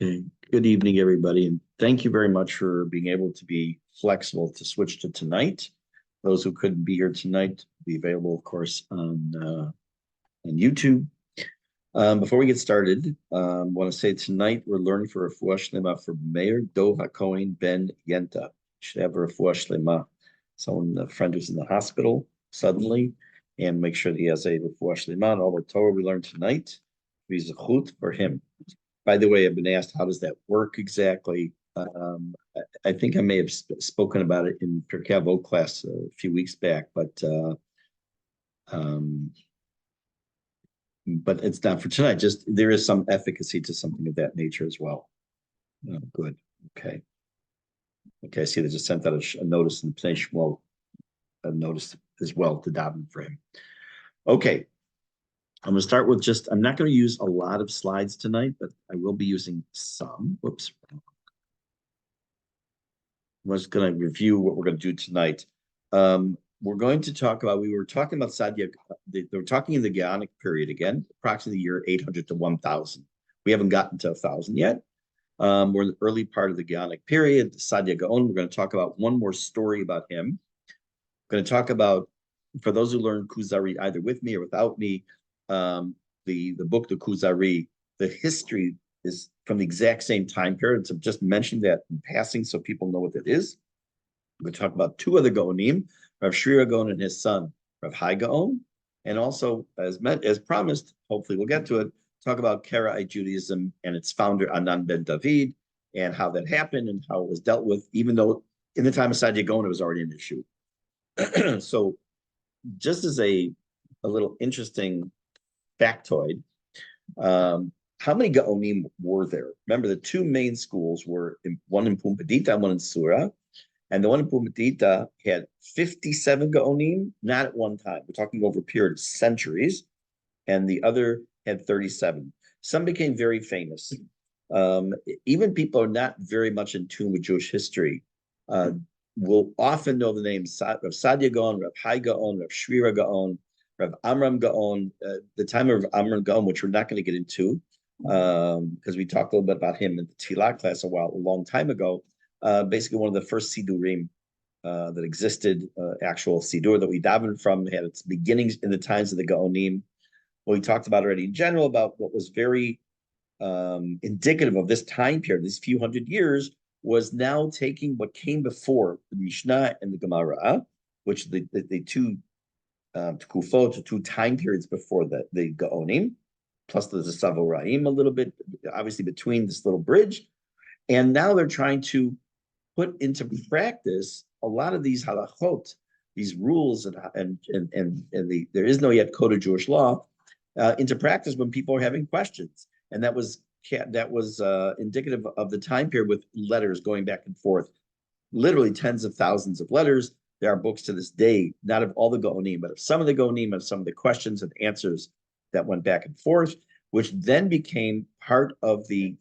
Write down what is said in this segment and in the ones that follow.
Okay. Good evening, everybody, and thank you very much for being able to be flexible to switch to tonight. Those who couldn't be here tonight be available, of course, on YouTube. Before we get started, I want to say tonight we're learning for Refuah Shlema for Mayor Do HaKohen Ben Yenta. Should have a Refuah Shlema, someone, a friend who's in the hospital suddenly, and make sure that he has a Refuah Shlema and all the Torah we learned tonight. Be zechut for him. By the way, I've been asked, how does that work exactly? I think I may have spoken about it in Pirkei Avot class a few weeks back, um, but it's not for tonight. Just there is some efficacy to something of that nature as well. Oh, good. Okay. Okay. I see they just sent out a notice in the Pnei Shmuel, a notice as well to daven for him. Okay. I'm going to start with I'm not going to use a lot of slides tonight, but I will be using some. Whoops. I'm just going to review what we're going to do tonight. We're going to talk about, we were talking about Sadia, they were talking in the Geonic period again, approximately the year 800 to 1000. We haven't gotten to 1000 yet. We're in the early part of the Geonic period, Sadia Gaon. We're going to talk about one more story about him. We're going to talk about, for those who learn Kuzari either with me or without me, the book, the Kuzari, the history is from the exact same time period. So just mention that in passing so people know what that is. We're going to talk about two other Geonim, Rav Shrira Gaon and his son, Rav Hai Gaon. And also, as promised, hopefully we'll get to it, talk about Karaite Judaism and its founder, Anan ben David, and how that happened and how it was dealt with, even though in the time of Sadia Gaon, it was already an issue. So just as a little interesting factoid, how many Gaonim were there? Remember, the two main schools were one in Pumbedita and one in Sura. And the one in Pumbedita had 57 Gaonim, not at one time. We're talking over a period of centuries. And the other had 37. Some became very famous. Even people who are not very much in tune with Jewish history will often know the names Rav Sadia Gaon, Rav Hai Gaon, Rav Shrira Gaon, Rav Amram Gaon, the time of Amram Gaon, which we're not going to get into, because we talked a little bit about him in the Tila class a long time ago. Basically, one of the first Sidurim that existed, actual Sidur that we davened from, had its beginnings in the times of the Gaonim. Well, we talked about already in general about what was very indicative of this time period, these few hundred years, was now taking what came before the Mishnah and the Gemara, which the two Tkufot, the two time periods before the Gaonim, plus there's a Savoraim a little bit, obviously between this little bridge. And now they're trying to put into practice a lot of these halachot, these rules, and there is no yet code of Jewish law into practice when people are having questions. And that was indicative of the time period with letters going back and forth, literally tens of thousands of letters. There are books to this day, not of all the Gaonim, but of some of the Gaonim, of some of the questions and answers that went back and forth, which then became part of the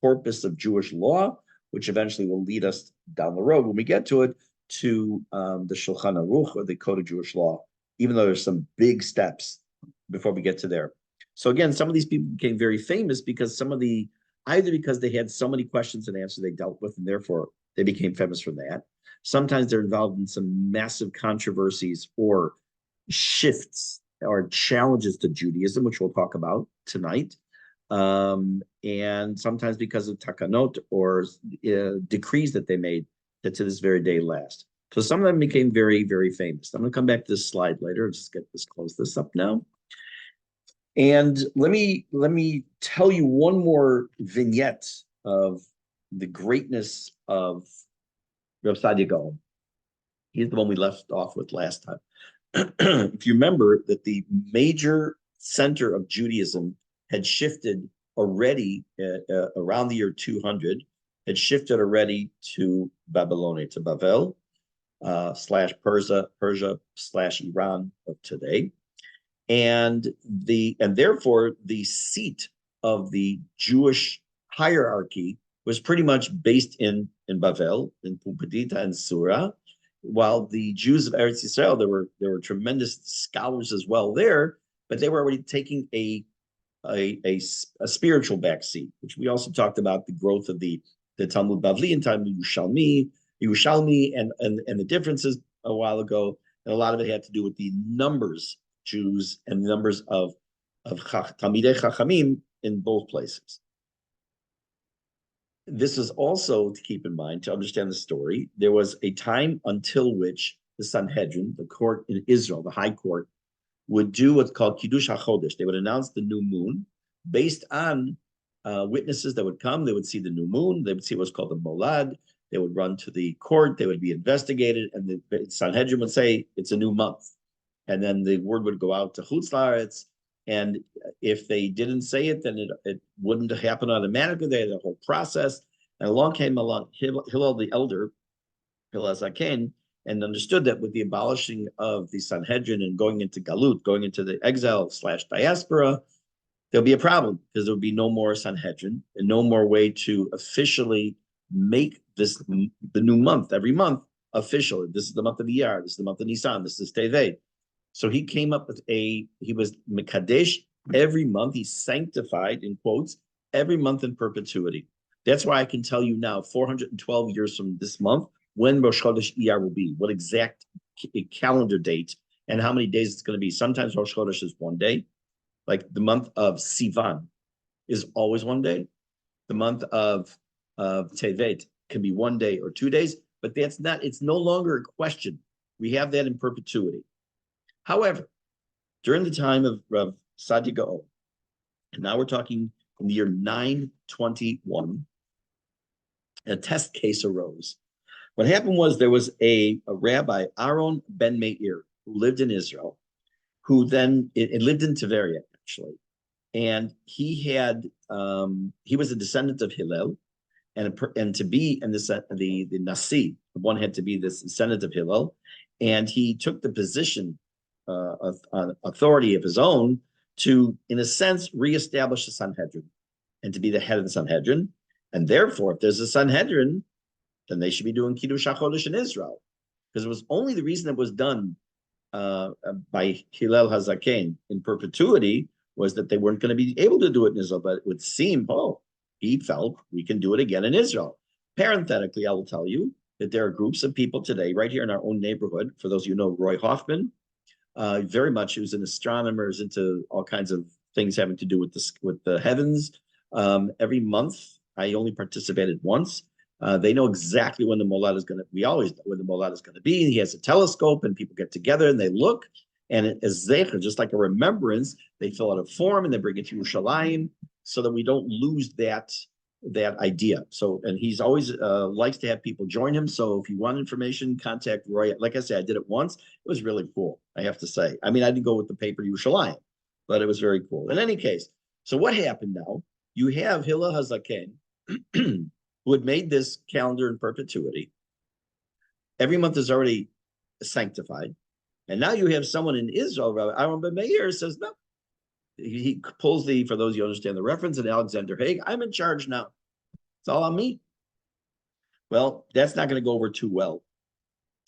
corpus of Jewish law, which eventually will lead us down the road when we get to it to the Shulchan Aruch, or the Code of Jewish Law, even though there's some big steps before we get to there. So again, some of these people became very famous because either because they had so many questions and answers they dealt with, and therefore they became famous for that. Sometimes they're involved in some massive controversies or shifts or challenges to Judaism, which we'll talk about tonight. And sometimes because of takanot or decrees that they made that to this very day last. So some of them became very, very famous. I'm going to come back to this slide later. Just close this up now. And let me tell you one more vignette of the greatness of Rav Sadia Gaon. He's the one we left off with last time. If you remember that the major center of Judaism had shifted already around the year 200, had shifted already to Babylonia, to Bavel, /Persia / Iran of today. And therefore the seat of the Jewish hierarchy was pretty much based in Bavel, in Pumbedita and Sura, while the Jews of Eretz Yisrael, there were tremendous scholars as well there, but they were already taking a a spiritual backseat, which we also talked about the growth of the Talmud Bavli and Talmud Yerushalmi, and the differences a while ago, and a lot of it had to do with the numbers Jews and the numbers of Talmidei Chachamim in both places. This is also to keep in mind to understand the story. There was a time until which the Sanhedrin, the court in Israel, the high court, would do what's called Kiddush HaChodesh. They would announce the new moon based on witnesses that would come. They would see the new moon. They would see what's called the Molad. They would run to the court. They would be investigated. And the Sanhedrin would say, it's a new month. And then the word would go out to Chutz La'aretz. And if they didn't say it, then it wouldn't happen automatically. They had a whole process. And along Hillel the elder, Hillel Zaken, and understood that with the abolishing of the Sanhedrin and going into Galut, going into the exile / diaspora, there'll be a problem because there'll be no more Sanhedrin and no more way to officially make this the new month every month official. This is the month of Iyar. This is the month of Nisan. This is Tevet. So he came up with he was Mekadesh every month. He sanctified, in quotes, every month in perpetuity. That's why I can tell you now, 412 years from this month, when Rosh Chodesh Iyar will be, what exact calendar date, and how many days it's going to be. Sometimes Rosh Chodesh is one day, like the month of Sivan is always one day. The month of Tevet can be 1 day or 2 days, but that's not, it's no longer a question. We have that in perpetuity. However, during the time of Saadia Gaon, and now we're talking in the year 921, a test case arose. What happened was there was a rabbi, Aaron ben Meir, who lived in Israel, who then it lived in Tiberia, actually. And he was a descendant of Hillel, and to be in the Nasi, one had to be this descendant of Hillel, and he took the position authority of his own to, in a sense, reestablish the Sanhedrin and to be the head of the Sanhedrin. And therefore, if there's a Sanhedrin, then they should be doing Kiddush HaChodesh in Israel. Because it was only the reason it was done by Hillel HaZaken in perpetuity was that they weren't going to be able to do it in Israel. But it would seem, he felt we can do it again in Israel. Parenthetically, I will tell you that there are groups of people today, right here in our own neighborhood. For those of you who know Roy Hoffman, very much, he was an astronomer, is into all kinds of things having to do with the heavens. Every month, I only participated once. They know exactly when the Molad is going to. We always know when the Molad is going to be. He has a telescope, and people get together and they look, and it is zecher, just like a remembrance. They fill out a form and they bring it to Yerushalayim, so that we don't lose that idea. So, and he's always likes to have people join him. So, if you want information, contact Roy. Like I said, I did it once. It was really cool, I have to say. I mean, I didn't go with the paper Yerushalayim, but it was very cool. In any case, so what happened now? You have Hillel HaZaken, who had made this calendar in perpetuity. Every month is already sanctified. And now you have someone in Israel, Rabbi Aaron ben Meir, says, no. He pulls for those you understand the reference, in Alexander Haig, I'm in charge now. It's all on me. Well, that's not going to go over too well.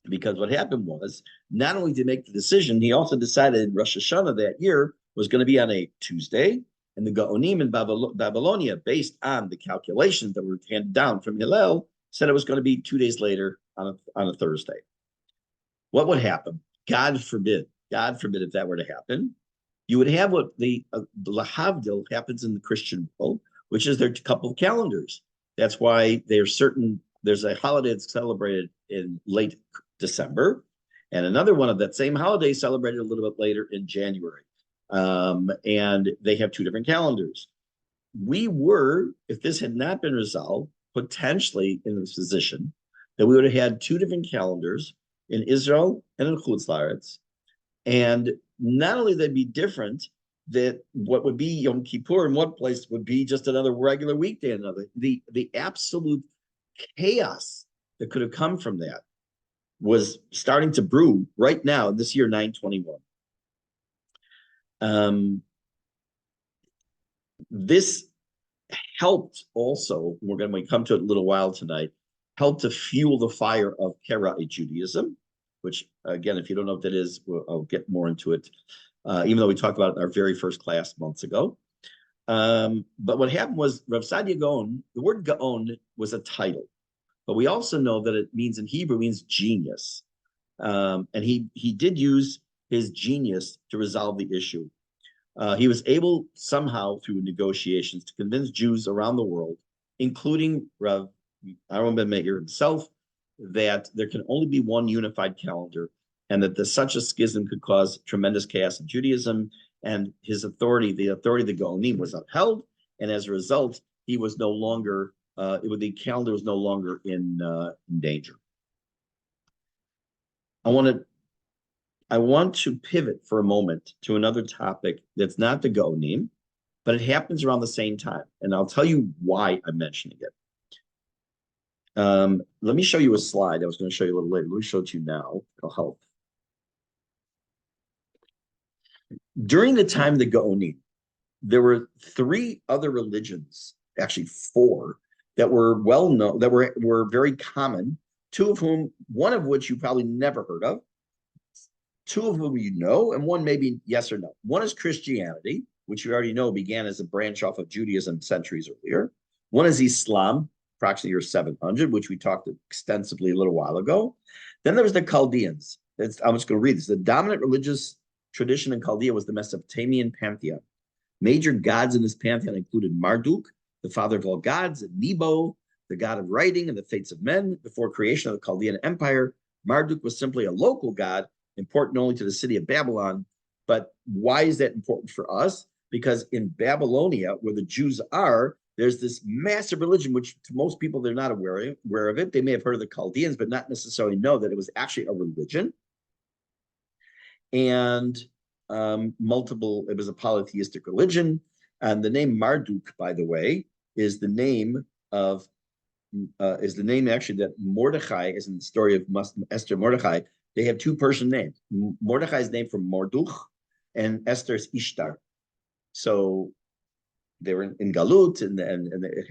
Because what happened was, not only did he make the decision, he also decided Rosh Hashanah that year was going to be on a Tuesday, and the Geonim in Babylonia, based on the calculations that were handed down from Hillel, said it was going to be 2 days later on a Thursday. What would happen? God forbid if that were to happen, you would have what the lahavdil happens in the Christian world, which is there's a couple of calendars. That's why there's a holiday that's celebrated in late December, and another one of that same holiday celebrated a little bit later in January. And they have two different calendars. We were, if this had not been resolved, potentially in this position that we would have had two different calendars in Israel and in Chutz La'aretz. And not only they'd be different, that what would be Yom Kippur in one place would be just another regular weekday in another. The absolute chaos that could have come from that was starting to brew right now, this year, 921. This helped also, when we come to it a little while tonight, helped to fuel the fire of Karaite Judaism, which, again, if you don't know what that is, I'll get more into it, even though we talked about it in our very first class months ago. But what happened was Rav Sadia Gaon, the word Gaon was a title, but we also know that it means in Hebrew means genius. And he did use his genius to resolve the issue. He was able somehow through negotiations to convince Jews around the world, including Rav Aaron ben Meir himself, that there can only be one unified calendar, and that such a schism could cause tremendous chaos in Judaism. And his authority, the authority of the Geonim, was upheld, and as a result, he was no longer. The calendar was no longer in danger. I want to pivot for a moment to another topic that's not the Geonim, but it happens around the same time, and I'll tell you why I'm mentioning it. Let me show you a slide. I was going to show you a little later. Let me show it to you now. It'll help. During the time of the Geonim, there were three other religions, actually four, that were well known, that were very common. One of which you probably never heard of, two of them you know, and one maybe yes or no. One is Christianity, which you already know began as a branch off of Judaism centuries earlier. One is Islam, approximately year 700, which we talked extensively a little while ago. Then there was the Chaldeans. I'm just going to read this. The dominant religious tradition in Chaldea was the Mesopotamian pantheon. Major gods in this pantheon included Marduk, the father of all gods, and Nebo, the god of writing and the fates of men. Before creation of the Chaldean Empire, Marduk was simply a local god, important only to the city of Babylon. But why is that important for us? Because in Babylonia, where the Jews are, there's this massive religion, which to most people, they're not aware of it. They may have heard of the Chaldeans, but not necessarily know that it was actually a religion. And it was a polytheistic religion. And the name Marduk, by the way, is the name actually that Mordechai is in the story of Esther Mordechai. They have two Persian names. Mordechai is named from Marduk, and Esther is Ishtar. So they were in Galut, and it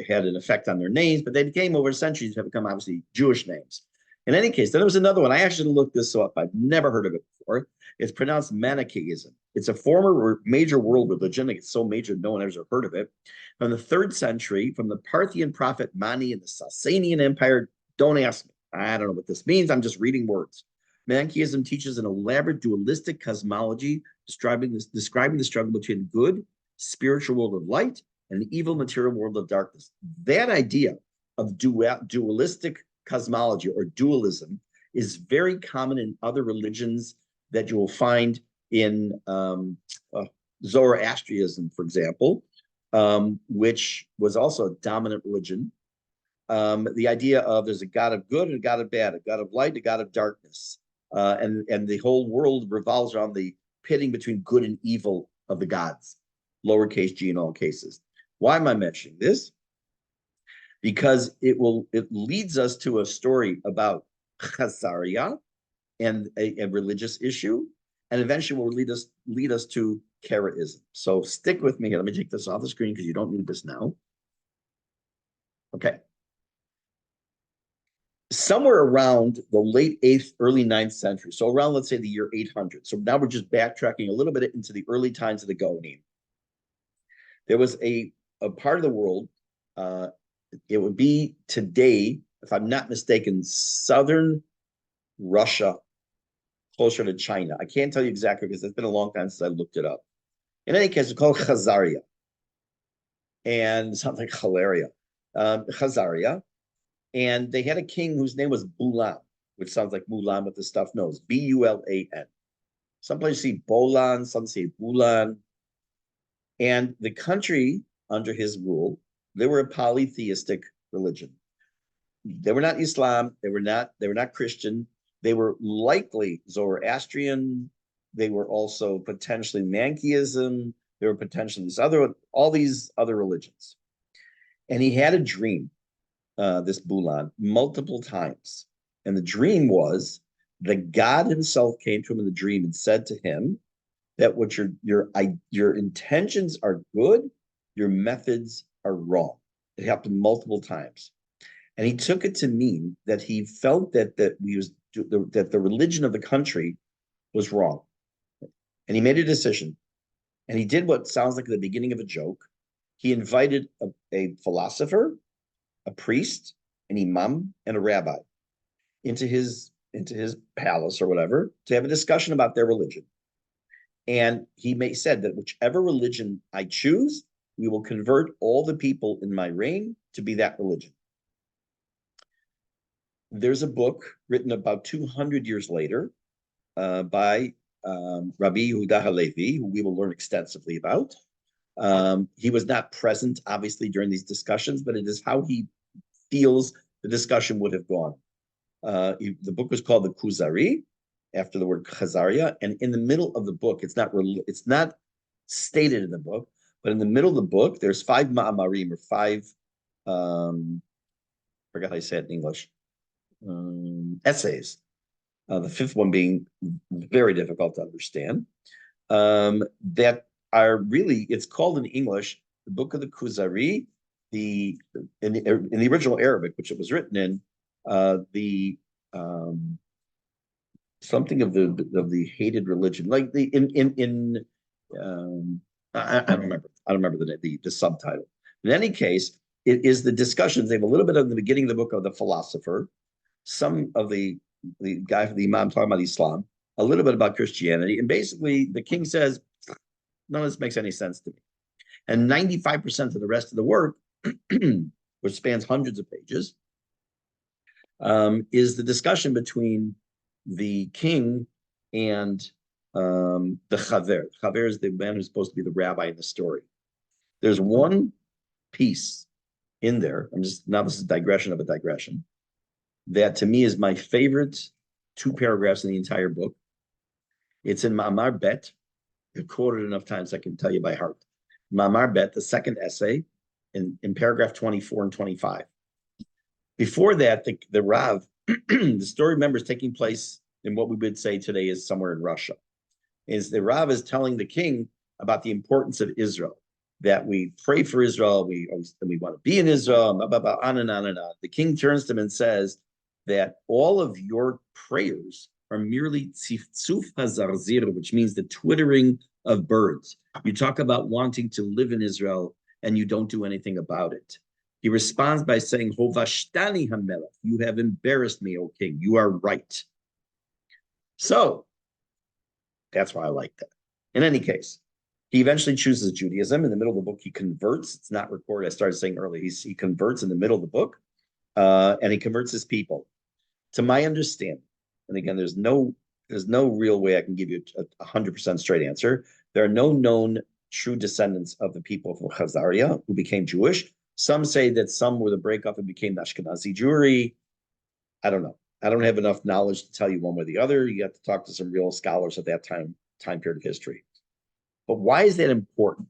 had an effect on their names, but they became over centuries have become obviously Jewish names. In any case, then there was another one. I actually looked this up. I've never heard of it before. It's pronounced Manichaeism. It's a former major world religion. It's so major no one ever heard of it. From the 3rd century, from the Parthian prophet Mani in the Sasanian Empire. Don't ask me. I don't know what this means. I'm just reading words. Manichaeism teaches an elaborate dualistic cosmology describing the struggle between good, spiritual world of light and the evil material world of darkness. That idea of dualistic cosmology or dualism is very common in other religions that you will find in Zoroastrianism, for example, which was also a dominant religion. The idea of there's a god of good and a god of bad, a god of light, a god of darkness. And the whole world revolves around the pitting between good and evil of the gods, lowercase g in all cases. Why am I mentioning this? Because it leads us to a story about Chazaria and a religious issue, and eventually will lead us to Karaism. So stick with me here. Let me take this off the screen because you don't need this now. Okay. Somewhere around the late 8th, early 9th century, so around, let's say, the year 800. So now we're just backtracking a little bit into the early times of the Geonim. There was a part of the world, it would be today, if I'm not mistaken, southern Russia, closer to China. I can't tell you exactly because it's been a long time since I looked it up. In any case, it's called Khazaria. And it sounds like Hilaria. Khazaria. And they had a king whose name was Bulan, which sounds like Mulan with the stuffed nose. Bulan. Some places see Bolan, some say Bulan. And the country under his rule, they were a polytheistic religion. They were not Islam. They were not Christian. They were likely Zoroastrian. They were also potentially Manichaeism. They were potentially all these other religions. And he had a dream, this Bulan, multiple times. And the dream was the God himself came to him in the dream and said to him that what your intentions are good, your methods are wrong. It happened multiple times. And he took it to mean that he felt that the religion of the country was wrong. And he made a decision. And he did what sounds like the beginning of a joke. He invited a philosopher, a priest, an imam, and a rabbi into his palace or whatever to have a discussion about their religion. And he said that whichever religion I choose, we will convert all the people in my reign to be that religion. There's a book written about 200 years later by Rabbi Yehuda Halevi, who we will learn extensively about. He was not present, obviously, during these discussions, but it is how he feels the discussion would have gone. The book was called the Kuzari, after the word Chazaria, and in the middle of the book, it's not stated in the book, but in the middle of the book, there's 5 ma'amarim, or 5, forgot how I say it in English, essays. The 5th one being very difficult to understand. That are really, it's called in English, the Book of the Kuzari, in the original Arabic, which it was written in, something of the hated religion, like I don't remember the subtitle. In any case, it is the discussions. They have a little bit of the beginning of the book of the philosopher, some of the guy from the Imam talking about Islam, a little bit about Christianity, and basically the king says, none of this makes any sense to me. And 95% of the rest of the work, which spans hundreds of pages, is the discussion between the king and the chaver. Chaver is the man who's supposed to be the rabbi in the story. There's one piece in there, this is a digression of a digression, that to me is my favorite 2 paragraphs in the entire book. It's in Ma'amar Bet. I've quoted enough times I can tell you by heart. Ma'amar Bet, the 2nd essay, in paragraph 24 and 25. Before that, the Rav, the story, remember, is taking place in what we would say today is somewhere in Russia. Is the Rav is telling the king about the importance of Israel, that we pray for Israel, we want to be in Israel, blah, blah, blah, on and on and on. The king turns to him and says that all of your prayers are merely tziftzuf hazarzir, which means the twittering of birds. You talk about wanting to live in Israel, and you don't do anything about it. He responds by saying, Hovashtani hamelech, you have embarrassed me, O king. You are right. So that's why I like that. In any case, he eventually chooses Judaism. In the middle of the book, he converts. It's not recorded. I started saying earlier, he converts in the middle of the book, and he converts his people. To my understanding, and again, there's no real way I can give you a 100% straight answer. There are no known true descendants of the people from Khazaria who became Jewish. Some say that some were the breakup and became Ashkenazi Jewry. I don't know. I don't have enough knowledge to tell you one way or the other. You have to talk to some real scholars at that time period of history. But why is that important?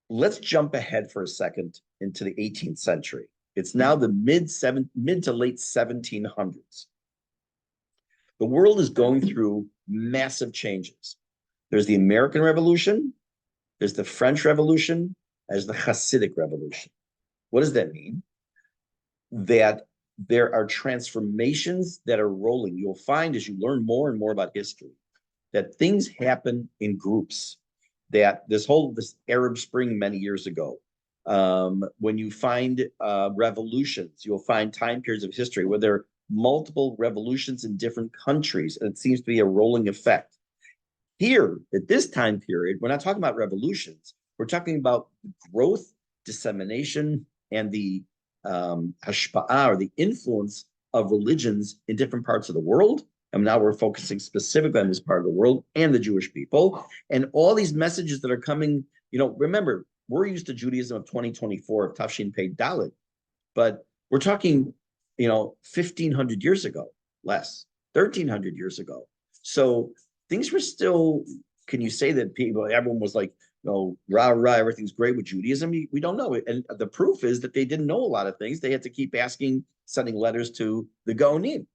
Let's jump ahead for a second into the 18th century. It's now the mid to late 1700s. The world is going through massive changes. There's the American Revolution, there's the French Revolution, there's the Hasidic Revolution. What does that mean? That there are transformations that are rolling. You'll find as you learn more and more about history that things happen in groups. That this Arab Spring many years ago, when you find revolutions, you'll find time periods of history where there are multiple revolutions in different countries, and it seems to be a rolling effect. Here, at this time period, we're not talking about revolutions. We're talking about growth, dissemination, and the hashpa'ah, or the influence of religions in different parts of the world. And now we're focusing specifically on this part of the world and the Jewish people. And all these messages that are coming, remember, we're used to Judaism of 2024, of Tafshin Pei Dalet, but we're talking, 1,500 years ago, less, 1,300 years ago. So things were still, can you say that everyone was like, rah, everything's great with Judaism? We don't know. And the proof is that they didn't know a lot of things. They had to keep sending letters to the Geonim.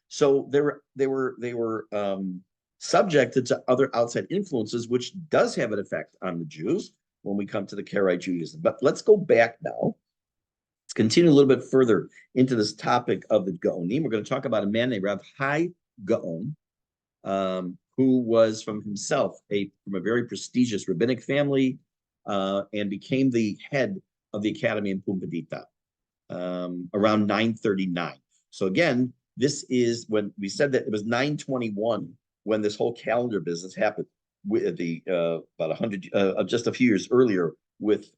So they were subjected to other outside influences, which does have an effect on the Jews when we come to the Karaite Judaism. But let's go back now. Let's continue a little bit further into this topic of the Geonim. We're going to talk about a man named Rav Hai Gaon, who was from a very prestigious rabbinic family. and became the head of the academy in Pumbedita around 939. So again, this is when we said that it was 921 when this whole calendar business happened with the about 100 just a few years earlier with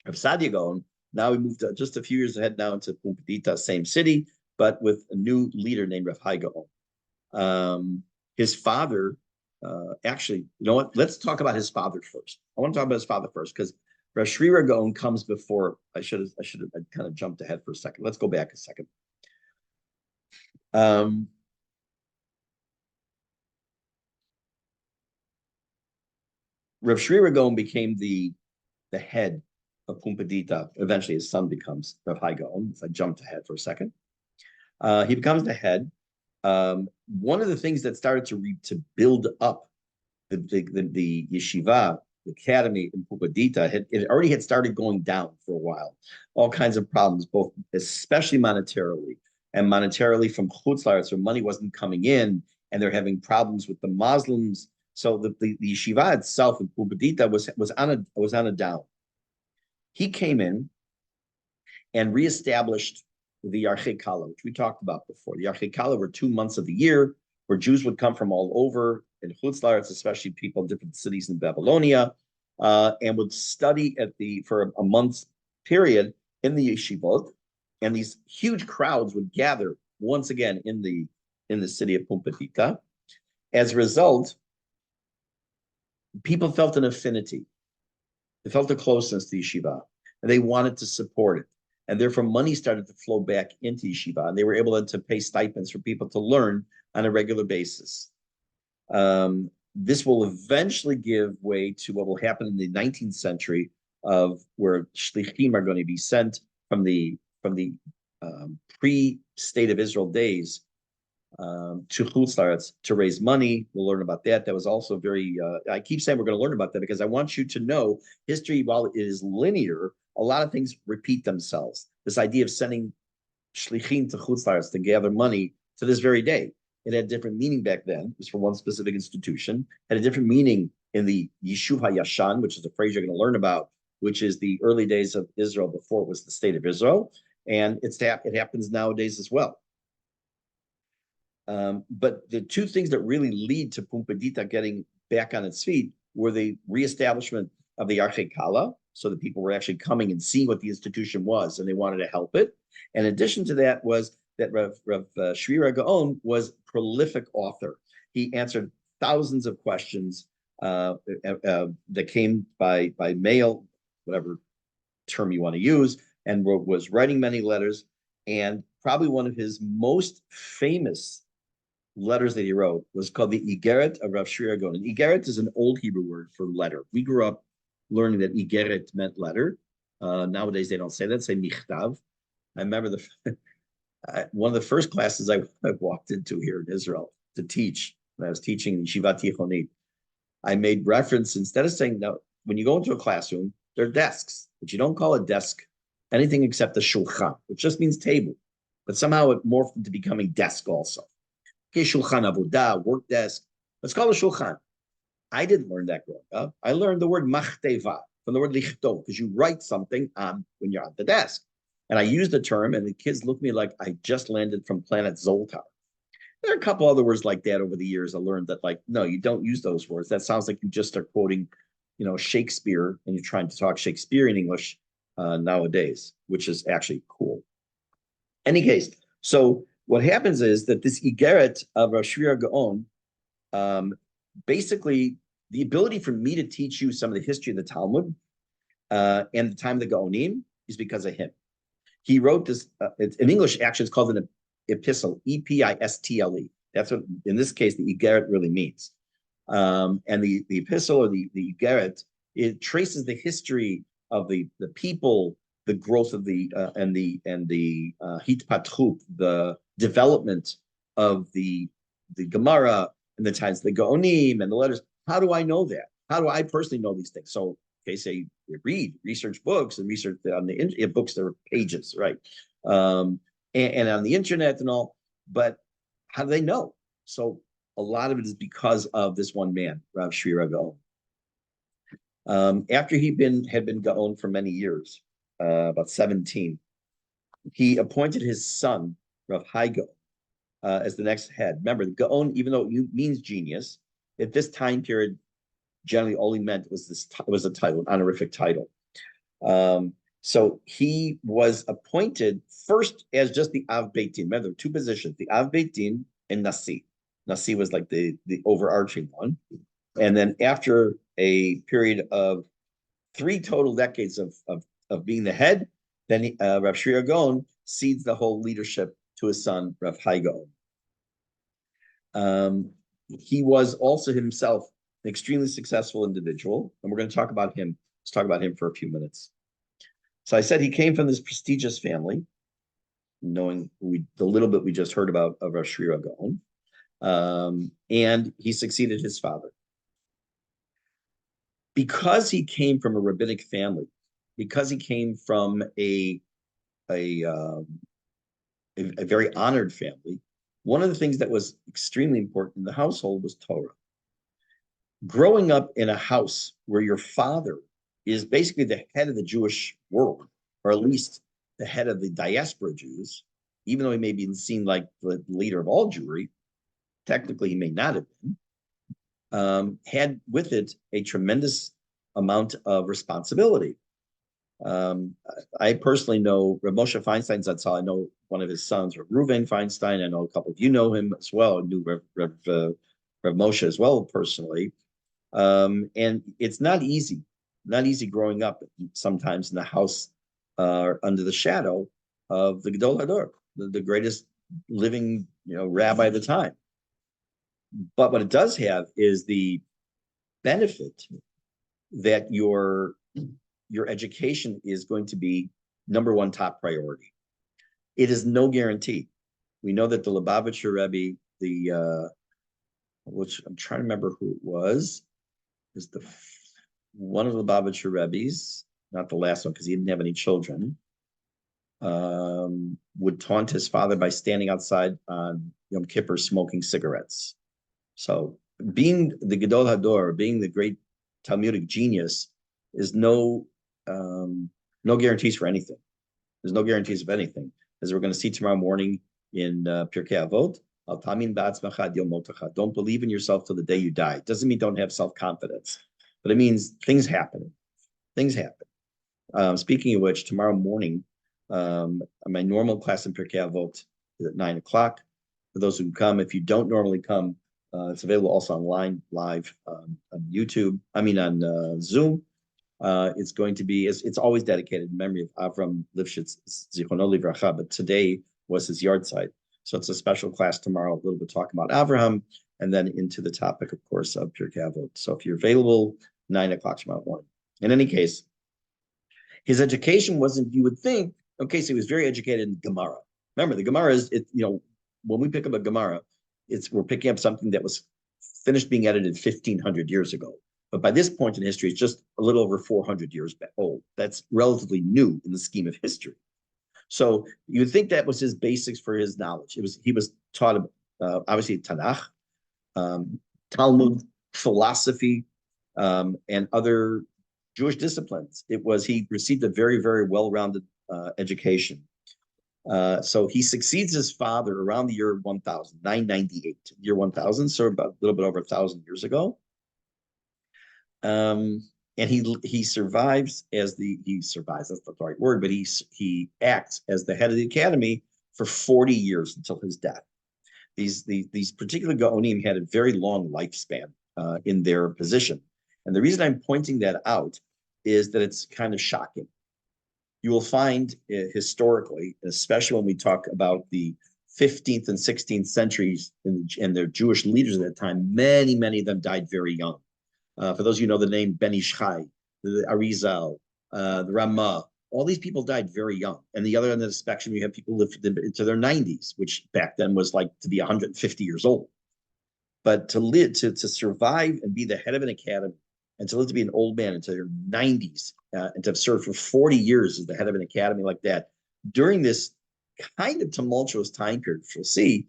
Sadia Gaon. Now we moved just a few years ahead now into Pumbedita, same city, but with a new leader named Rav Hai Gaon. His father, actually, you know what? Let's talk about his father first. I want to talk about his father first because Rav Shri Gaon comes before. I kind of jumped ahead for a second. Let's go back a second. Rav Shri Gaon became the head of Pumbedita. Eventually, his son becomes Rav Hai Gaon. If I jumped ahead for a second, he becomes the head. One of the things that started to build up the yeshiva, the academy in Pumbedita, it already had started going down for a while. All kinds of problems, both especially monetarily from Chutz La'aretz, where money wasn't coming in, and they're having problems with the Muslims. So the yeshiva itself in Pumbedita was on a down. He came in and reestablished the Yarchei Kala, which we talked about before. The Yarchei Kala were 2 months of the year where Jews would come from all over in Chutz La'aretz, especially people in different cities in Babylonia, and would study for a month's period in the yeshivot, and these huge crowds would gather once again in the city of Pumbedita. As a result, people felt an affinity. They felt a closeness to yeshiva, and they wanted to support it. And therefore, money started to flow back into yeshiva, and they were able to pay stipends for people to learn on a regular basis. This will eventually give way to what will happen in the 19th century, of where shlichim are going to be sent from the pre-State of Israel days to Chutz La'aretz to raise money. We'll learn about that. That was also very, I keep saying we're going to learn about that because I want you to know history, while it is linear, a lot of things repeat themselves. This idea of sending shlichim to Chutz La'aretz to gather money to this very day. It had different meaning back then. It was for one specific institution. Had a different meaning in the Yishuv HaYashan, which is a phrase you're going to learn about, which is the early days of Israel before it was the state of Israel. And it happens nowadays as well. But the two things that really lead to Pumbedita getting back on its feet were the reestablishment of the Yarchei Kala, so that people were actually coming and seeing what the institution was, and they wanted to help it. And in addition to that was that Rav Shri Gaon was a prolific author. He answered thousands of questions that came by mail, whatever term you want to use, and was writing many letters. And probably one of his most famous letters that he wrote was called the Igeret of Rav Shri Gaon. And Igeret is an old Hebrew word for letter. We grew up learning that Igeret meant letter. Nowadays they don't say that; say michtav. I remember one of the first classes I walked into here in Israel to teach, when I was teaching in Yeshiva Tichonit, I made reference, instead of saying, now, when you go into a classroom, there are desks, but you don't call a desk anything except a shulchan, which just means table. But somehow it morphed into becoming desk also. Okay, shulchan avodah, work desk. Let's call it a shulchan. I didn't learn that growing up. I learned the word machteva from the word lichtov, because you write something on when you're on the desk. And I used the term, and the kids looked at me like I just landed from planet Zoltar. There are a couple other words like that over the years. I learned that, like, no, you don't use those words. That sounds like you just are quoting, Shakespeare, and you're trying to talk Shakespearean English nowadays, which is actually cool. Any case, so what happens is that this Igeret of Rav Shri Gaon, basically, the ability for me to teach you some of the history of the Talmud and the time of the Geonim is because of him. He wrote this, in English, actually, it's called an epistle, E-P-I-S-T-L-E. That's what, in this case, the Igeret really means. And the epistle, or the Igeret, it traces the history of the people, the growth of the hitpatchut, the development of the Gemara and the times, the Geonim and the letters. How do I know that? How do I personally know these things? So, okay, say you research books and research on the books, there are pages, right? And on the internet and all, but how do they know? So a lot of it is because of this one man, Rav Shri Gaon. After had been Gaon for many years, about 17, he appointed his son, Rav Haigo, as the next head. Remember, the Gaon, even though it means genius, at this time period, generally all he meant was a title, an honorific title. So he was appointed first as just the Av Beit Din. Remember, there were two positions, the Av Beit Din and Nasi. Nasi was like the overarching one. And then after a period of 3 total decades of being the head, then Rav Shri Gaon cedes the whole leadership to his son, Rav Hai Gaon. He was also himself an extremely successful individual, and we're going to talk about him. Let's talk about him for a few minutes. So I said he came from this prestigious family, knowing the little bit we just heard about of Rav Shri Gaon, and he succeeded his father. Because he came from a rabbinic family, because he came from a very honored family, one of the things that was extremely important in the household was Torah. Growing up in a house where your father is basically the head of the Jewish world, or at least the head of the diaspora Jews, even though he may be seen like the leader of all Jewry, technically he may not have been, had with it a tremendous amount of responsibility. I personally know Rav Moshe Feinstein Zatzal. I know one of his sons, Rav Reuven Feinstein. I know a couple of you know him as well. I knew Rav Moshe as well personally. And it's not easy growing up sometimes in the house under the shadow of the Gedol Hador, the greatest living rabbi of the time. But what it does have is the benefit that your education is going to be number one top priority. It is no guarantee. We know that the Lubavitcher Rebbe, which I'm trying to remember who it was one of the Lubavitcher Rebbe's, not the last one because he didn't have any children, would taunt his father by standing outside on Yom Kippur smoking cigarettes. So being the Gedol Hador, being the great Talmudic genius, is no guarantees for anything. There's no guarantees of anything, as we're going to see tomorrow morning in Pirkei Avot. Don't believe in yourself till the day you die. It doesn't mean don't have self-confidence, but it means things happen. Things happen. Speaking of which, tomorrow morning, my normal class in Pirkei Avot is at 9:00. For those who can come, if you don't normally come, it's available also online, live on YouTube. On Zoom. It's going to be, it's always dedicated in memory of Avram Lifshitz, Zichrono Livracha, but today was his yard site. So it's a special class tomorrow, a little bit talking about Avraham, and then into the topic, of course, of Pirkei Avot. So if you're available, 9:00 tomorrow morning. In any case, his education wasn't, you would think, okay, so he was very educated in Gemara. Remember, the Gemara is, when we pick up a Gemara, we're picking up something that was finished being edited 1,500 years ago. But by this point in history, it's just a little over 400 years old. That's relatively new in the scheme of history. So you would think that was his basics for his knowledge. He was taught, obviously, Tanakh, Talmud, philosophy, and other Jewish disciplines. He received a very, very well-rounded education. So he succeeds his father around the year 1000, 998, year 1000, so about a little bit over 1,000 years ago. And he survives that's not the right word, but he acts as the head of the academy for 40 years until his death. These particular Geonim had a very long lifespan in their position. And the reason I'm pointing that out is that it's kind of shocking. You will find historically, especially when we talk about the 15th and 16th centuries and their Jewish leaders at that time, many, many of them died very young. For those of you know the name Ben Ish Chai, the Arizal, the Ramah, all these people died very young. And the other end of the spectrum, you have people who lived into their 90s, which back then was like to be 150 years old. But to live, to survive and be the head of an academy, and to live to be an old man into their 90s, and to have served for 40 years as the head of an academy like that, during this kind of tumultuous time period, which you'll see,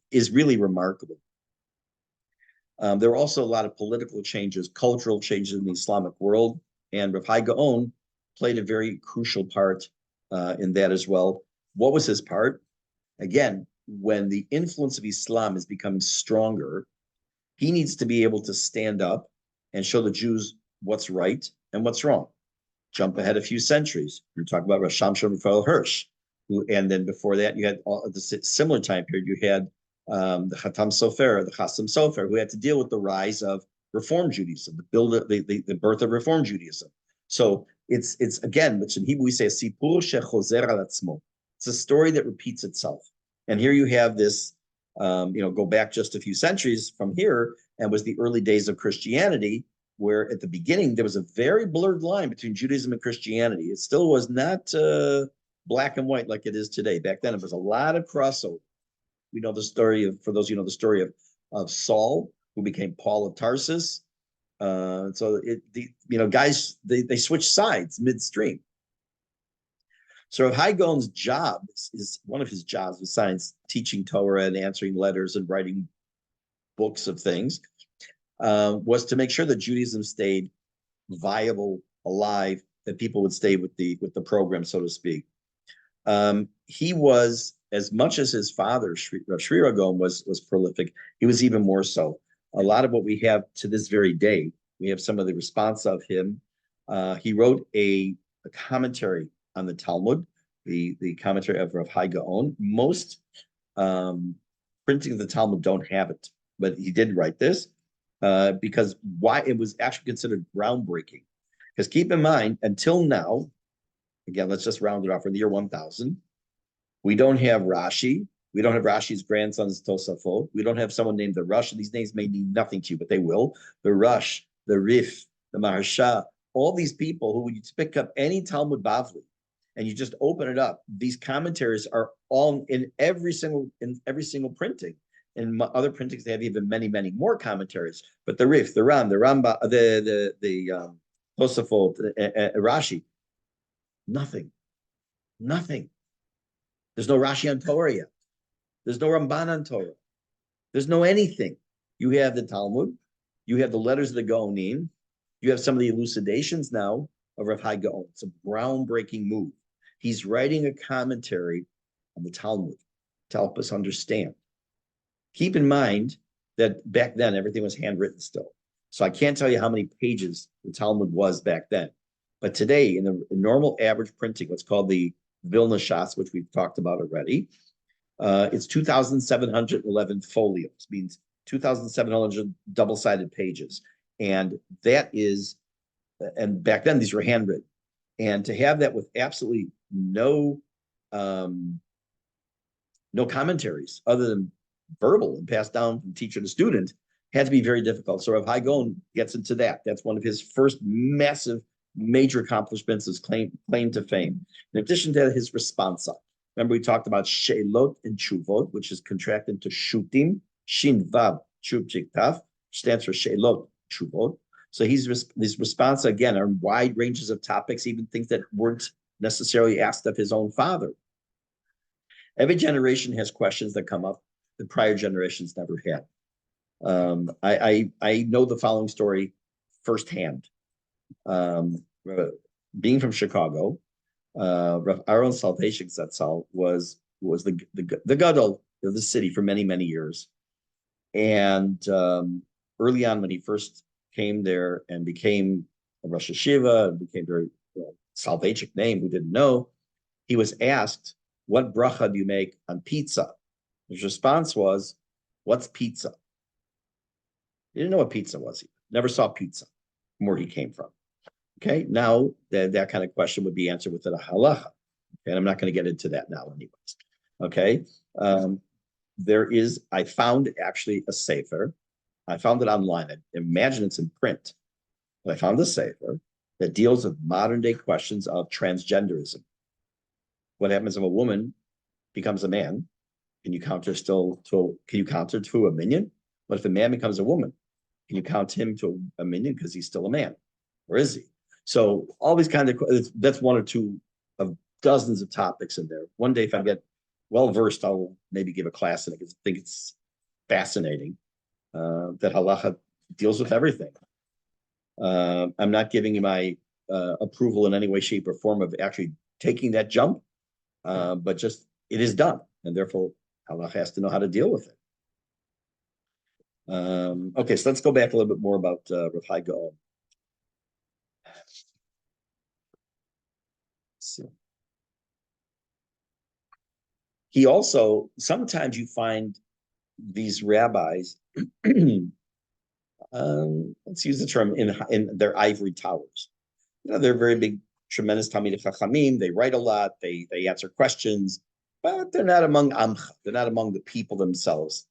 is really remarkable. There were also a lot of political changes, cultural changes in the Islamic world, and Rav Hai Gaon played a very crucial part in that as well. What was his part? Again, when the influence of Islam is becoming stronger, he needs to be able to stand up and show the Jews what's right and what's wrong. Jump ahead a few centuries. You're talking about Rosh Hashanah Raphael Hirsch, and then before that, you had the similar time period. You had the Chatam Sofer, the Chassam Sofer, who had to deal with the rise of Reform Judaism, the birth of Reform Judaism. So it's again, which in Hebrew we say sipur shechozer al atzmo. It's a story that repeats itself. And here you have this, go back just a few centuries from here, and was the early days of Christianity, where at the beginning there was a very blurred line between Judaism and Christianity. It still was not black and white like it is today. Back then, it was a lot of crossover. We know the story of, for those who know the story of Saul, who became Paul of Tarsus. Guys, they switch sides midstream. So Rav Hai Gaon's job is one of his jobs besides teaching Torah and answering letters and writing books of things, was to make sure that Judaism stayed viable, alive, that people would stay with the program, so to speak. He was, as much as his father, Rav Shri Gaon, was prolific, he was even more so. A lot of what we have to this very day, we have some of the response of him. He wrote a commentary on the Talmud, the commentary of Rav Hai Gaon. Most printing of the Talmud don't have it, but he did write this because why it was actually considered groundbreaking. Because keep in mind, until now, again, let's just round it off, in the year 1000, we don't have Rashi. We don't have Rashi's grandson's Tosafot. We don't have someone named the Rush. These names may mean nothing to you, but they will. The Rush, the Rif, the Maharsha, all these people who, when you pick up any Talmud Bavli and you just open it up, these commentaries are all in every single printing. In other printings, they have even many, many more commentaries. But the Rif, the Ram, the Ramba, the Tosafot, Rashi, nothing. There's no Rashi on Torah yet. There's no Ramban on Torah. There's no anything. You have the Talmud. You have the letters of the Geonim. You have some of the elucidations now of Rav Hai Gaon. It's a groundbreaking move. He's writing a commentary on the Talmud to help us understand. Keep in mind that back then, everything was handwritten still. So I can't tell you how many pages the Talmud was back then. But today, in the normal average printing, what's called the Vilna Shas, which we've talked about already, it's 2,711 folios, means 2,700 double-sided pages. And that is, and back then these were handwritten. And to have that with absolutely no commentaries other than verbal and passed down from teacher to student had to be very difficult. So Rav Hai Gaon gets into that. That's one of his first massive, major accomplishments, his claim to fame. In addition to his responsa. Remember, we talked about Sheilot and Chuvot, which is contracted to Shutim, Shin Vav, Chuv Taf, stands for Sheilot, Chuvot. So his response, again, are wide ranges of topics, even things that weren't necessarily asked of his own father. Every generation has questions that come up that prior generations never had. I know the following story firsthand. Being from Chicago, Rav Aaron Salvation Zatzal was the gadol of the city for many, many years. And early on, when he first came there and became a Rosh Hashiva, and became very Salvajic name, who didn't know, he was asked, "What bracha do you make on pizza?" His response was, "What's pizza?" He didn't know what pizza was. He never saw pizza from where he came from. Okay, now that kind of question would be answered with a halacha. Okay, and I'm not going to get into that now anyways. Okay, I found actually a sefer. I found it online. I imagine it's in print. But I found a sefer that deals with modern day questions of transgenderism. What happens if a woman becomes a man? Can you count her to a minion? What if a man becomes a woman? Can you count him to a minion because he's still a man? Or is he? So all these kinds of, that's one or two of dozens of topics in there. One day, if I get well-versed, I'll maybe give a class, and I think it's fascinating. that halacha deals with everything. I'm not giving you my approval in any way, shape, or form of actually taking that jump, but just it is done, and therefore halacha has to know how to deal with it. Okay, so let's go back a little bit more about Rav Hai Gaon. So, he also, sometimes you find these rabbis, let's use the term, in their ivory towers. They're very big, tremendous Talmidei Chachamim. They write a lot. They answer questions, but they're not among Amcha. They're not among the people themselves,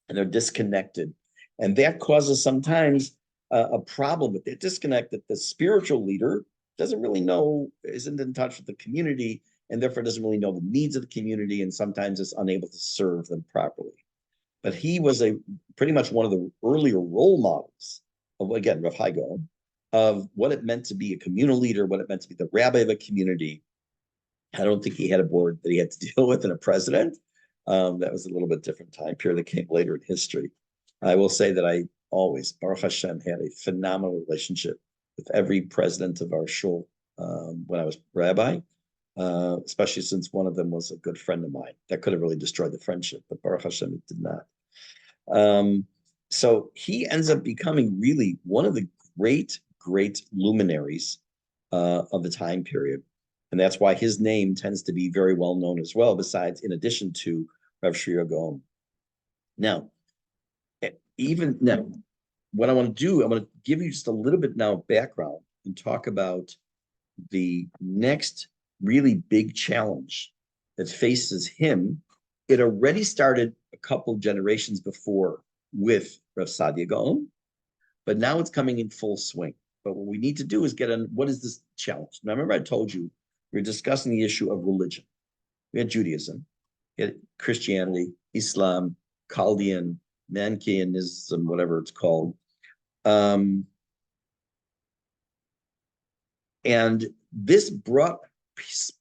and they're disconnected. And that causes sometimes a problem with that disconnect, that the spiritual leader doesn't really know, isn't in touch with the community, and therefore doesn't really know the needs of the community, and sometimes is unable to serve them properly. But he was pretty much one of the earlier role models of, again, Rav Hai Gaon, of what it meant to be a communal leader, what it meant to be the rabbi of a community. I don't think he had a board that he had to deal with and a president. That was a little bit different time period that came later in history. I will say that I always, Baruch Hashem, had a phenomenal relationship with every president of our shul when I was rabbi, especially since one of them was a good friend of mine. That could have really destroyed the friendship, but Baruch Hashem, it did not. So he ends up becoming really one of the great luminaries of the time period. And that's why his name tends to be very well known as well, besides, in addition to Rav Shri Gaon. Now, what I want to do, I want to give you just a little bit now of background and talk about the next really big challenge that faces him. It already started a couple generations before with Rav Sadia Gaon, but now it's coming in full swing. But what we need to do is get on, what is this challenge? Now, remember I told you, we were discussing the issue of religion. We had Judaism, we had Christianity, Islam, Chaldean, Manichaeism, whatever it's called. And this brought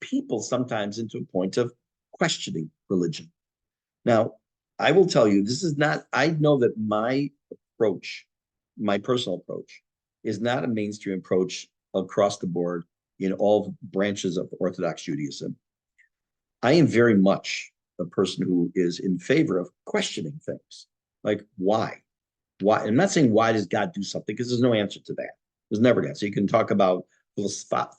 people sometimes into a point of questioning religion. Now, I will tell you, this is not, I know that my approach, my personal approach, is not a mainstream approach across the board in all branches of Orthodox Judaism. I am very much a person who is in favor of questioning things. Like, why? Why? I'm not saying why does God do something, because there's no answer to that. There's never that. So you can talk about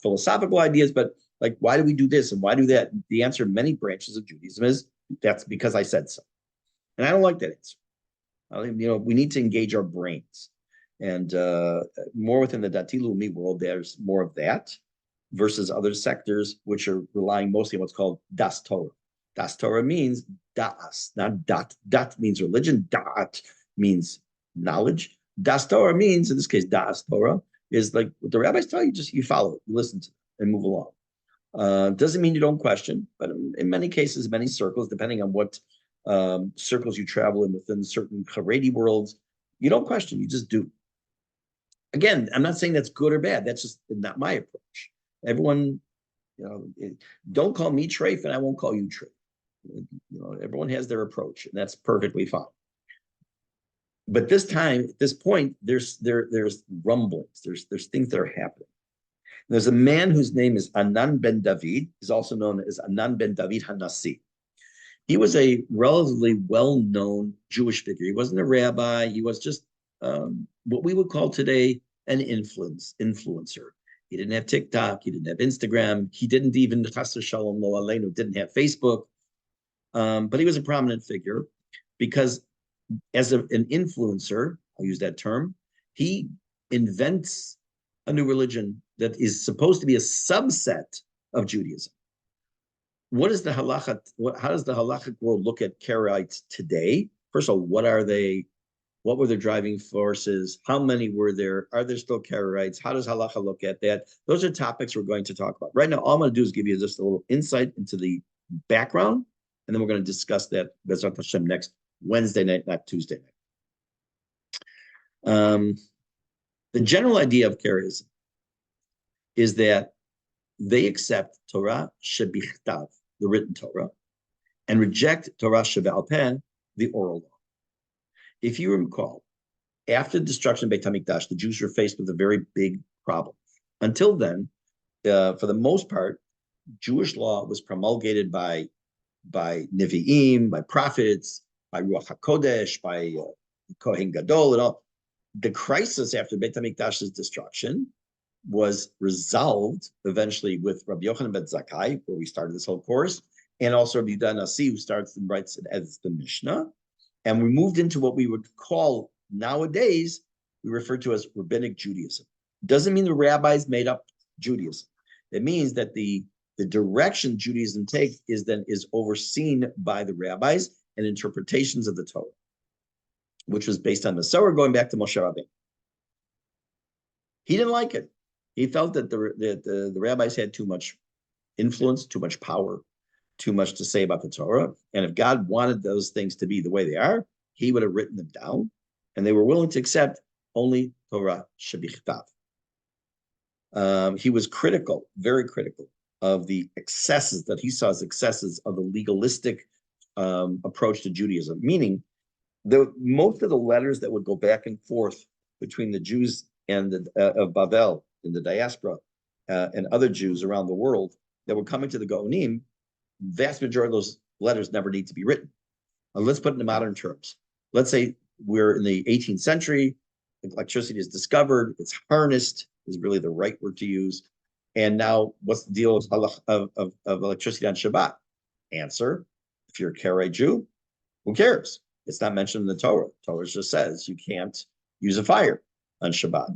philosophical ideas, but like, why do we do this and why do that? The answer in many branches of Judaism is, that's because I said so. And I don't like that answer. We need to engage our brains. And more within the Dati Leumi world, there's more of that versus other sectors, which are relying mostly on what's called Das Torah. Das Torah means das, not dat. Dat means religion. Dat means knowledge. Das Torah means, in this case, Das Torah, is like what the rabbis tell you, just you follow it, you listen to it, and move along. Doesn't mean you don't question, but in many cases, many circles, depending on what circles you travel in within certain Haredi worlds, you don't question, you just do. Again, I'm not saying that's good or bad. That's just not my approach. Everyone, don't call me Treif and I won't call you Treif. Everyone has their approach, and that's perfectly fine. But this time, at this point, there's rumblings. There's things that are happening. There's a man whose name is Anan ben David. He's also known as Anan ben David Hanassi. He was a relatively well-known Jewish figure. He wasn't a rabbi. He was just what we would call today an influencer. He didn't have TikTok. He didn't have Instagram. He didn't even, Chas Shalom Lo Aleinu, didn't have Facebook. But he was a prominent figure because as an influencer, I'll use that term, he invents a new religion that is supposed to be a subset of Judaism. What is the halakha? How does the halakhic world look at Karaites today? First of all, what are they? What were their driving forces? How many were there? Are there still Karaites? How does halakha look at that? Those are topics we're going to talk about. Right now, all I'm going to do is give you just a little insight into the background, and then we're going to discuss that Bezrat Hashem next Wednesday night, not Tuesday night. The general idea of Karaism is that they accept Torah shebichtav, the written Torah, and reject Torah shebe'al peh, the oral law. if you recall, after the destruction of Beit HaMikdash, the Jews were faced with a very big problem. Until then, for the most part, Jewish law was promulgated by Nevi'im, by prophets, by Ruach HaKodesh, by Kohen Gadol, and all. The crisis after Beit HaMikdash's destruction was resolved eventually with Rabbi Yochanan ben Zakkai, where we started this whole course, and also Rabbi Yehuda Nasi, who starts and writes it as the Mishnah. And we moved into what we would call nowadays, we refer to as rabbinic Judaism. Doesn't mean the rabbis made up Judaism. It means that the direction Judaism takes is overseen by the rabbis and interpretations of the Torah, which was based on Masorah going back to Moshe Rabbeinu. He didn't like it. He felt that the rabbis had too much influence, too much power, too much to say about the Torah. And if God wanted those things to be the way they are, he would have written them down. And they were willing to accept only Torah shebichtav. He was critical, very critical, of the excesses that he saw as excesses of the legalistic approach to Judaism, meaning most of the letters that would go back and forth between the Jews and of Babel in the diaspora and other Jews around the world that were coming to the Geonim, vast majority of those letters never need to be written. Let's put it in modern terms. Let's say we're in the 18th century, electricity is discovered, it's harnessed, is really the right word to use. And now what's the deal of electricity on Shabbat? Answer, if you're a Karaite Jew, who cares? It's not mentioned in the Torah. Torah just says you can't use a fire on Shabbat.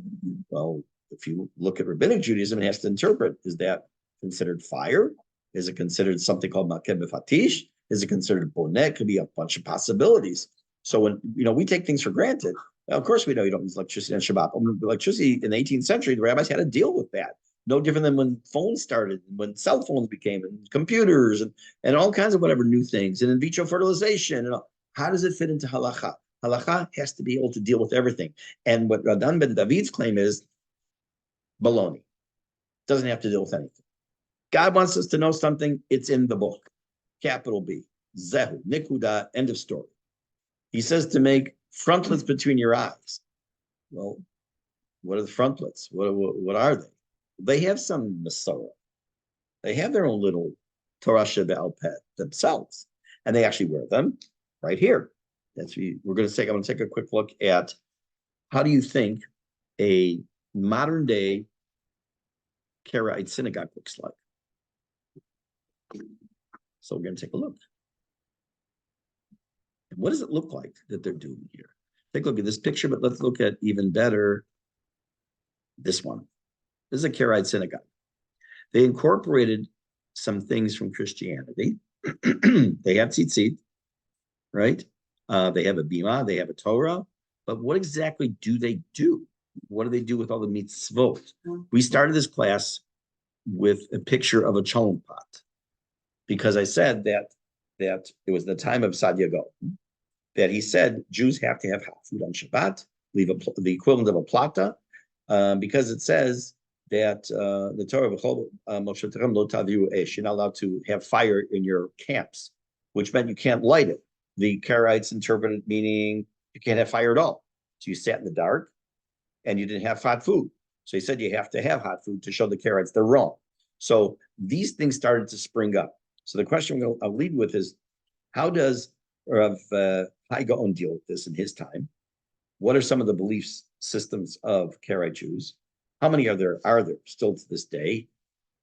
Well, if you look at rabbinic Judaism, it has to interpret, is that considered fire? Is it considered something called makeh b'fatish? Is it considered boneh? It could be a bunch of possibilities. So when we take things for granted, of course we know you don't use electricity on Shabbat. Electricity in the 18th century, the rabbis had to deal with that. No different than when phones started, when cell phones became, and computers, and all kinds of whatever new things, and in vitro fertilization. And all. How does it fit into halacha? Halacha has to be able to deal with everything. And what Radan ben David's claim is, baloney. Doesn't have to deal with anything. God wants us to know something, it's in the book. Capital B. Zehu, Nikuda, end of story. He says to make frontlets between your eyes. Well, what are the frontlets? What are they? They have some Masorah. They have their own little Torah Shebe'al Peh themselves. And they actually wear them right here. I'm going to take a quick look at how do you think a modern day Karaite synagogue looks like. So we're going to take a look. What does it look like that they're doing here? Take a look at this picture, but let's look at even better this one. This is a Karaite synagogue. They incorporated some things from Christianity. They have tzitzit, right? They have a bima, they have a Torah. But what exactly do they do? What do they do with all the mitzvot? We started this class with a picture of a cholent pot because I said that it was the time of Sadia Gaon, that he said Jews have to have hot food on Shabbat, leave the equivalent of a plata, because it says that the Torah you're not allowed to have fire in your camps, which meant you can't light it. The Karaites interpreted meaning you can't have fire at all. So you sat in the dark and you didn't have hot food. So he said you have to have hot food to show the Karaites they're wrong. So these things started to spring up. So the question I'll lead with is, how does Rav Hai Gaon deal with this in his time? What are some of the belief systems of Karaite Jews? How many are there still to this day?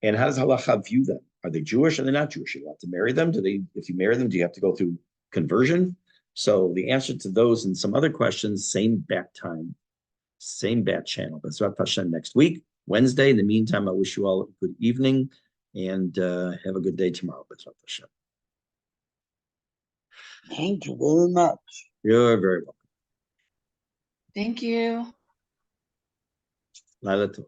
And how does halacha view them? Are they Jewish? Are they not Jewish? Are you allowed to marry them? If you marry them, do you have to go through conversion? So the answer to those and some other questions, same bat time, same bat channel. B'ezrat Hashem next week, Wednesday. In the meantime, I wish you all a good evening and have a good day tomorrow. B'ezrat Hashem. Thank you very much. You're very welcome. Thank you. Laila Tov.